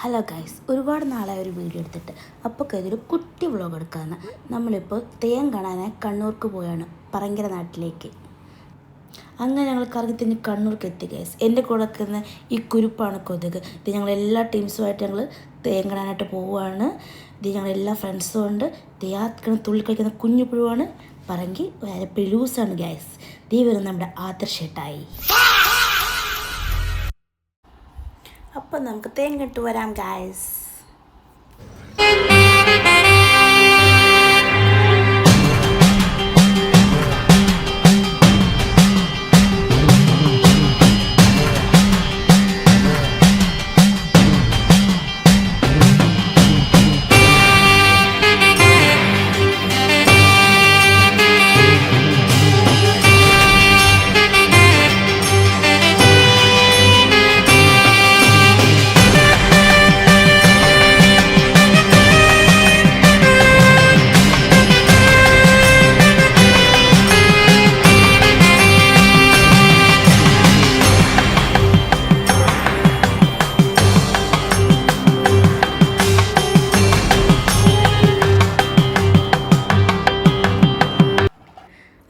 Hello guys, ഒരുപാട് നാളായ ഒരു video എടുത്തിട്ട് അപ്പോൾ കരുതൊരു കുട്ടി വ്ളോഗ് എടുക്കാമെന്ന്. നമ്മളിപ്പോൾ തെയ്യം കാണാനായി കണ്ണൂർക്ക് പോയാണ്, പറങ്കര നാട്ടിലേക്ക്. അങ്ങനെ ഞങ്ങൾ കറങ്ങി തിരിഞ്ഞ് കണ്ണൂർക്ക് എത്തി ഗൈസ്. എൻ്റെ കൂടെ നിൽക്കുന്ന ഈ കുരുപ്പാണ് കൊതുക്. ഇത് ഞങ്ങൾ എല്ലാ ടീംസുമായിട്ട് ഞങ്ങൾ തെയ്യം കാണാനായിട്ട് പോവുകയാണ്. ഇത് ഞങ്ങളെല്ലാ ഫ്രണ്ട്സും ഉണ്ട്. തെയ്യാത്തിക്കുന്ന തുള്ളി കളിക്കുന്ന കുഞ്ഞു പുഴുവാണ്. പറങ്കി വേറെ ലൂസാണ് ഗൈസ്. ദീ വരും നമ്മുടെ ആദർശേട്ടായി. അപ്പം നമുക്ക് തേൻ കിട്ടു വരാം ഗായ്സ്.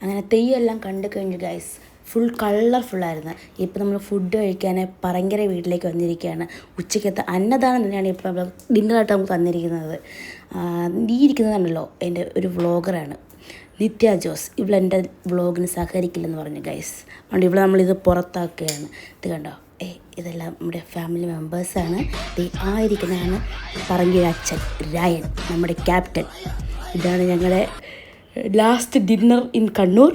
അങ്ങനെ തെയ്യെല്ലാം കണ്ടു കഴിഞ്ഞു ഗൈസ്. ഫുൾ കളർഫുള്ളായിരുന്നു. ഇപ്പോൾ നമ്മൾ ഫുഡ് കഴിക്കാൻ പറങ്കര വീട്ടിലേക്ക് വന്നിരിക്കുകയാണ്. ഉച്ചയ്ക്കത്തെ അന്നദാനം തന്നെയാണ് ഇപ്പോൾ നമ്മൾ ഡിന്നറായിട്ട് നമുക്ക് തന്നിരിക്കുന്നത്. ഈ ഇരിക്കുന്നതാണല്ലോ എൻ്റെ ഒരു വ്ളോഗറാണ് നിത്യ ജോസ്. ഇവളെൻ്റെ വ്ളോഗിന് സഹകരിക്കില്ലെന്ന് പറഞ്ഞു ഗൈസ്. അതുകൊണ്ട് ഇവിടെ നമ്മളിത് പുറത്താക്കുകയാണ്. ഇത് കണ്ടോ, ഇതെല്ലാം നമ്മുടെ ഫാമിലി മെമ്പേഴ്സാണ്. ആയിരിക്കുന്നതാണ് പറങ്കര അച്ഛൻ രായൻ, നമ്മുടെ ക്യാപ്റ്റൻ. ഇതാണ് ഞങ്ങളുടെ ലാസ്റ്റ് ഡിന്നർ ഇൻ കണ്ണൂർ.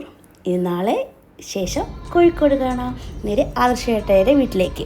ഇനി നാളെ ശേഷം കോഴിക്കോട് കാണാം, നേരെ ആദർശേട്ടയുടെ വീട്ടിലേക്ക്.